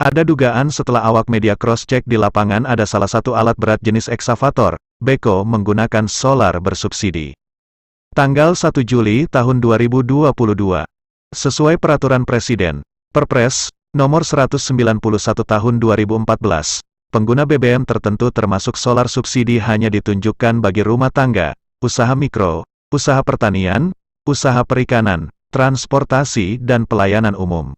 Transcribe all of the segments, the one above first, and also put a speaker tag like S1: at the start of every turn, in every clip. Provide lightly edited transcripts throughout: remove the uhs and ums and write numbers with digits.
S1: Ada dugaan setelah awak media cross-check di lapangan ada salah satu alat berat jenis ekskavator, beko menggunakan solar bersubsidi. Tanggal 1 Juli tahun 2022. Sesuai Peraturan Presiden, Perpres, Nomor 191 Tahun 2014, pengguna BBM tertentu termasuk solar subsidi hanya ditunjukkan bagi rumah tangga, usaha mikro, usaha pertanian, usaha perikanan, transportasi dan pelayanan umum.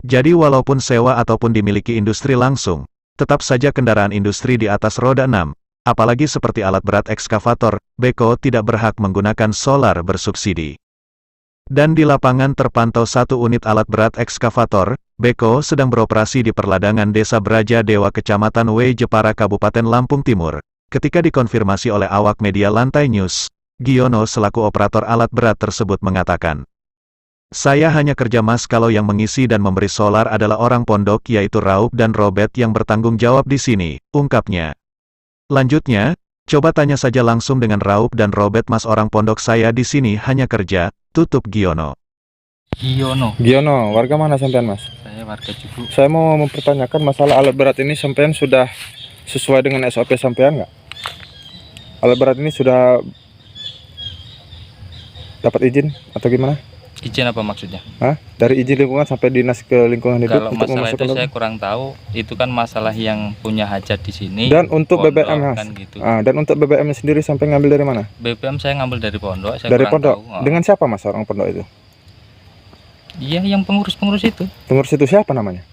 S1: Jadi walaupun sewa ataupun dimiliki industri langsung, tetap saja kendaraan industri di atas roda 6, apalagi seperti alat berat ekskavator, beko tidak berhak menggunakan solar bersubsidi. Dan di lapangan terpantau satu unit alat berat ekskavator, beko sedang beroperasi di perladangan Desa Braja Dewa Kecamatan W. Jepara Kabupaten Lampung Timur. Ketika dikonfirmasi oleh awak media Lantai News, Giono selaku operator alat berat tersebut mengatakan, "Saya hanya kerja mas kalau yang mengisi dan memberi solar adalah orang pondok yaitu Raup dan Robert yang bertanggung jawab di sini," ungkapnya. Lanjutnya, "Coba tanya saja langsung dengan Raup dan Robert mas orang pondok saya di sini hanya kerja," tutup Giono.
S2: Giono, warga mana sampean mas?
S3: Saya warga Cibuk.
S2: Saya mau mempertanyakan masalah alat berat ini sampean sudah sesuai dengan SOP sampean nggak? Alat berat ini sudah dapat izin atau gimana?
S3: Izin apa maksudnya?
S2: Dari izin lingkungan sampai dinas ke lingkungan hidup
S3: Kalau
S2: untuk
S3: masalah itu
S2: memasukkan
S3: saya kurang tahu. Itu kan masalah yang punya hajat di sini.
S2: Dan untuk
S3: pondok,
S2: BBM mas,
S3: kan gitu.
S2: dan untuk BBM sendiri sampai ngambil dari mana?
S3: BBM saya ngambil dari pondok. Saya
S2: Dari
S3: kurang
S2: pondok.
S3: tahu.
S2: Dengan siapa mas orang pondok itu?
S3: Iya, yang pengurus-pengurus itu.
S2: Pengurus itu siapa namanya?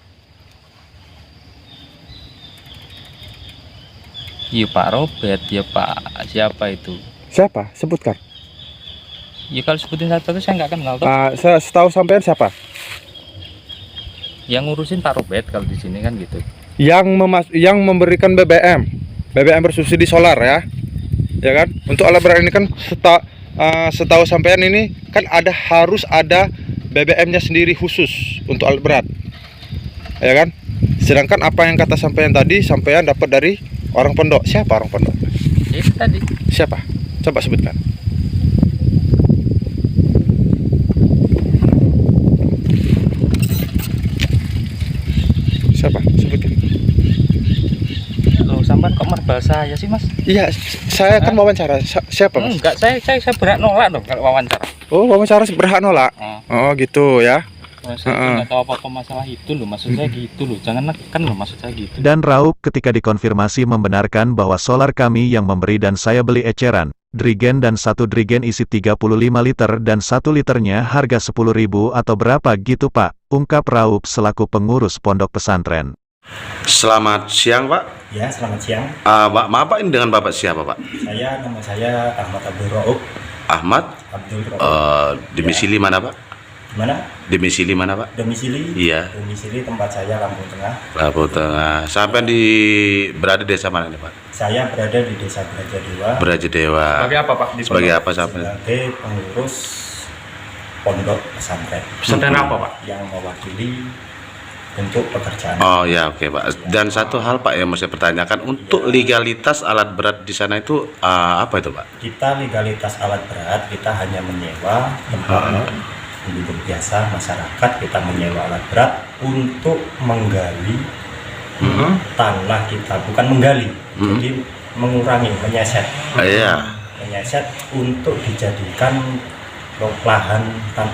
S3: Iya Pak Robert, ya Pak siapa itu?
S2: Siapa? Sebutkan.
S3: Ya kalau sebutin satu saya nggak kenal tuh.
S2: Setahu sampean siapa?
S3: Yang ngurusin Pak Robert kalau di sini kan gitu.
S2: Yang memberikan BBM bersubsidi solar ya kan? Untuk alat berat ini kan setahu sampean ini kan harus ada BBM-nya sendiri khusus untuk alat berat, ya kan? Sedangkan apa yang kata sampean tadi, sampean dapat dari orang pondok. Siapa orang pondok?
S3: Itu tadi.
S2: Siapa? Coba sebutkan. Siapa? Sebutkan.
S3: Loh, sampean kok merbal saya sih mas?
S2: Iya, saya kan wawancara. Siapa mas?
S3: Enggak, saya berhak nolak dong kalau wawancara.
S2: Oh, wawancara berhak nolak. Oh gitu ya.
S3: Saya nggak tahu apa-apa masalah itu loh, maksud saya gitu loh, jangan nekan loh, maksud saya gitu.
S1: Dan Raup ketika dikonfirmasi membenarkan bahwa solar kami yang memberi dan saya beli eceran, drigen dan satu drigen isi 35 liter dan 1 liternya harga 10.000 atau berapa gitu Pak, ungkap Raup selaku pengurus pondok pesantren.
S4: Selamat siang Pak.
S5: Ya, selamat siang.
S4: Maaf Pak, ini dengan Bapak siapa Pak?
S5: Nama saya Ahmad Abdul Rauf.
S4: Ahmad.
S5: Abdul Rauf.
S4: Domisili mana Pak?
S5: Mana?
S4: Domisili mana Pak?
S5: Domisili?
S4: Iya.
S5: Domisili tempat saya Lampung Tengah.
S4: Lampung Tengah. Sampai berada di desa mana nih Pak?
S5: Saya berada di Desa Braja Dewa.
S4: Braja Dewa.
S3: Sebagai apa Pak?
S4: Sebagai apa sampai?
S5: Sebagai pengurus pondok pesantren.
S3: Pesantren apa Pak?
S5: Yang mewakili untuk pekerjaan.
S4: Oh ya, oke Pak. Dan satu hal Pak yang mau saya pertanyakan, untuk legalitas alat berat di sana itu apa itu Pak?
S5: Kita legalitas alat berat, kita hanya menyewa tempat penduduk biasa, masyarakat, kita menyewa alat berat untuk menggali tanah kita, bukan menggali, jadi mengurangi, menyeset.
S4: Iya.
S5: Menyeset untuk dijadikan lahan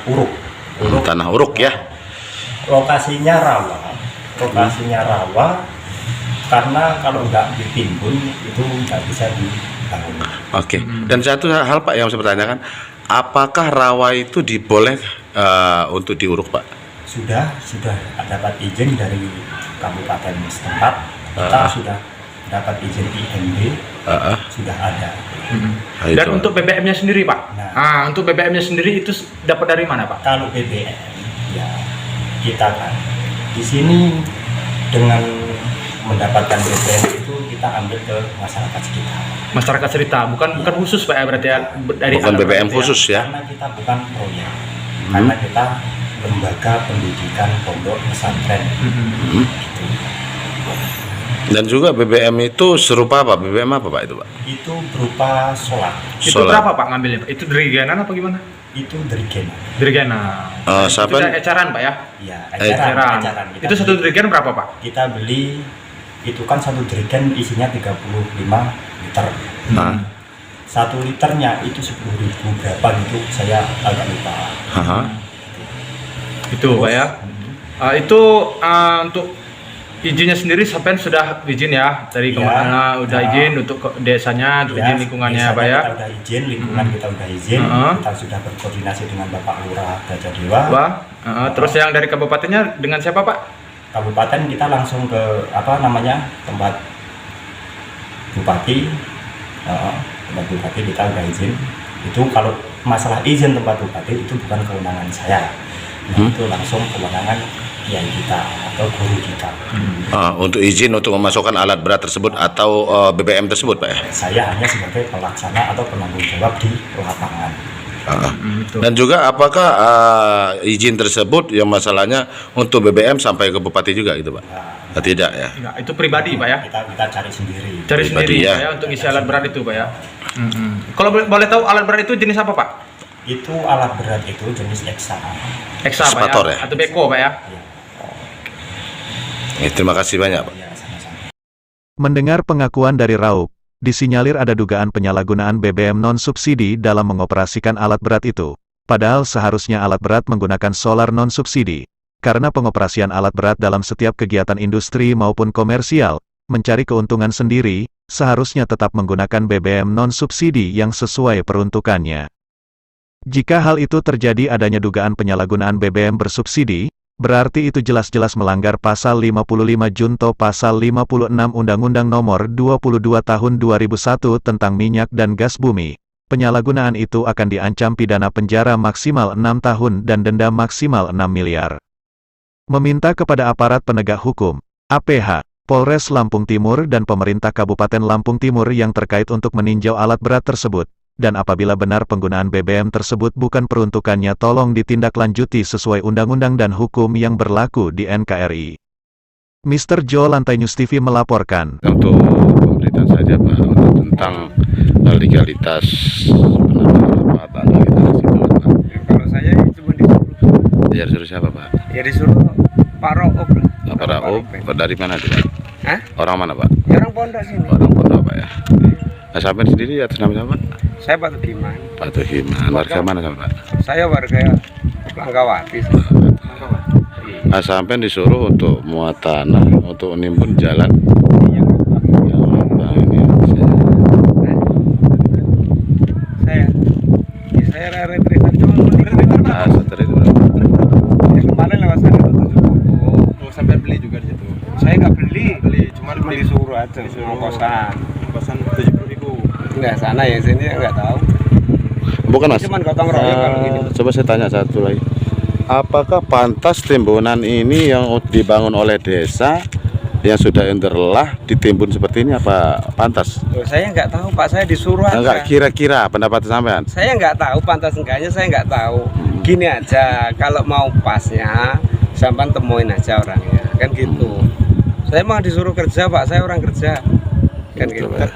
S5: uruk.
S4: Tanah uruk ya.
S5: Lokasinya rawa, karena kalau nggak ditimbun itu nggak bisa dibangun.
S4: Oke. Dan satu hal Pak yang saya pertanyakan, apakah rawa itu diboleh untuk diuruk Pak?
S5: Sudah dapat izin dari kabupaten setempat. Kita sudah dapat izin IMB, sudah ada.
S6: Dan untuk BBM-nya sendiri Pak?
S5: Nah,
S6: Untuk BBM-nya sendiri itu dapat dari mana Pak?
S5: kalau BBM ya kita kan di sini dengan mendapatkan BBM itu kita ambil ke masyarakat sekitar.
S6: Masyarakat cerita, bukan khusus Pak ya, berarti ya dari
S4: Bukan BBM khusus ya?
S5: Karena kita bukan proyek, karena kita lembaga pendidikan pondok pesantren. Gitu.
S4: Dan juga BBM itu serupa apa? BBM apa Pak itu Pak?
S5: Itu berupa solar.
S6: Itu berapa Pak ngambilnya Pak? Itu drigenan apa gimana?
S5: Itu dirigen.
S6: Dirigen. Nah, itu
S4: Sampean
S6: eceran Pak ya?
S5: Ya,
S6: Eceran.
S5: eceran. Kita
S6: Itu satu
S5: beli-
S6: dirigen berapa Pak?
S5: Kita beli itu kan satu dirigen isinya 35 liter.
S4: Nah.
S5: 1 liternya itu 10.000 berapa gitu, saya agak lupa.
S4: Aha.
S6: Itu Pak ya. Itu untuk izinnya sendiri sampai sudah izin ya dari
S5: Iya.
S6: kemana udah
S5: Ya.
S6: izin untuk desanya, untuk izin lingkungannya
S5: biasanya
S6: Pak ya.
S5: Kita udah izin, lingkungan kita udah izin, kita sudah berkoordinasi dengan Bapak Lurah Gajah Dewa.
S6: Wah, terus yang dari kabupatennya dengan siapa Pak?
S5: Kabupaten kita langsung ke tempat bupati. Tempat bupati kita udah izin. Itu kalau masalah izin tempat bupati itu bukan kewenangan saya. Itu langsung kewenangan kiai kita atau guru kita.
S4: Untuk izin untuk memasukkan alat berat tersebut atau BBM tersebut Pak ya?
S5: Saya hanya sebagai pelaksana atau penanggung jawab di lapangan.
S4: Dan juga apakah izin tersebut yang masalahnya untuk BBM sampai ke bupati juga gitu Pak? Tidak ya?
S6: Nah, itu pribadi Pak ya.
S5: Kita cari sendiri.
S6: Cari
S4: Pribadi,
S6: sendiri
S4: ya.
S6: Pak ya untuk isi alat berat itu Pak ya. Kalau boleh tahu alat berat itu jenis apa Pak?
S5: Itu alat berat itu jenis Eksa.
S6: Eksa Pak
S4: Spator, ya?
S6: Atau Beko Pak ya.
S4: Terima kasih banyak Pak.
S5: Ya, sama-sama.
S1: Mendengar pengakuan dari Raup, disinyalir ada dugaan penyalahgunaan BBM non-subsidi dalam mengoperasikan alat berat itu. Padahal seharusnya alat berat menggunakan solar non-subsidi. Karena pengoperasian alat berat dalam setiap kegiatan industri maupun komersial, mencari keuntungan sendiri, seharusnya tetap menggunakan BBM non-subsidi yang sesuai peruntukannya. Jika hal itu terjadi adanya dugaan penyalahgunaan BBM bersubsidi, berarti itu jelas-jelas melanggar Pasal 55 Junto Pasal 56 Undang-Undang Nomor 22 Tahun 2001 tentang Minyak dan Gas Bumi. Penyalahgunaan itu akan diancam pidana penjara maksimal 6 tahun dan denda maksimal 6 miliar. Meminta kepada aparat penegak hukum, APH, Polres Lampung Timur dan pemerintah Kabupaten Lampung Timur yang terkait untuk meninjau alat berat tersebut, dan apabila benar penggunaan BBM tersebut bukan peruntukannya tolong ditindaklanjuti sesuai undang-undang dan hukum yang berlaku di NKRI. Mr. Joe Lantai News TV melaporkan.
S4: Untuk pemberitaan saja Pak, untuk tentang legalitas legalitas itu Pak.
S7: Kalau saya cuma disuruh,
S4: Ya disuruh siapa Pak?
S7: ya disuruh Pak Roop lah.
S4: Pak Raub, dari mana itu Pak?
S7: Hah?
S4: Orang mana Pak?
S7: Ya orang pondok sini.
S4: Orang Pondok Pak ya. Nah, sampai sendiri atas nama siapa Pak?
S7: Saya Batu Giman.
S4: Pak Tuhiman. Warga mana sama Pak?
S7: Saya warga Langkawati.
S4: Nah, sampai disuruh untuk muat tanah, untuk nimbun jalan. Ya, nah, ini
S7: Saya rare trader cuma
S4: nah, setelah itu berapa?
S7: ya kemarin lewat sana itu 70.
S2: Sampai beli juga di situ.
S7: Saya nggak beli,
S2: Cuma
S7: cuma disuruh aja, mau kosan.
S2: kosan 70.000.
S7: Nggak sana ya sini nggak tahu.
S4: Bukan Mas.
S7: Cuman gotong royong kalau gini.
S4: Coba saya tanya satu lagi. Apakah pantas timbunan ini yang dibangun oleh desa yang sudah interlah ditimbun seperti ini apa pantas?
S7: Loh, saya nggak tahu Pak, saya disuruh aja.
S4: Enggak, kira-kira pendapat sampean.
S7: Saya nggak tahu pantas enggaknya, saya nggak tahu. Gini aja, kalau mau pasnya, sampai temuin aja orangnya, kan gitu. Saya mah disuruh kerja Pak, saya orang kerja, kan
S4: Betul,
S7: gitu.
S4: ya.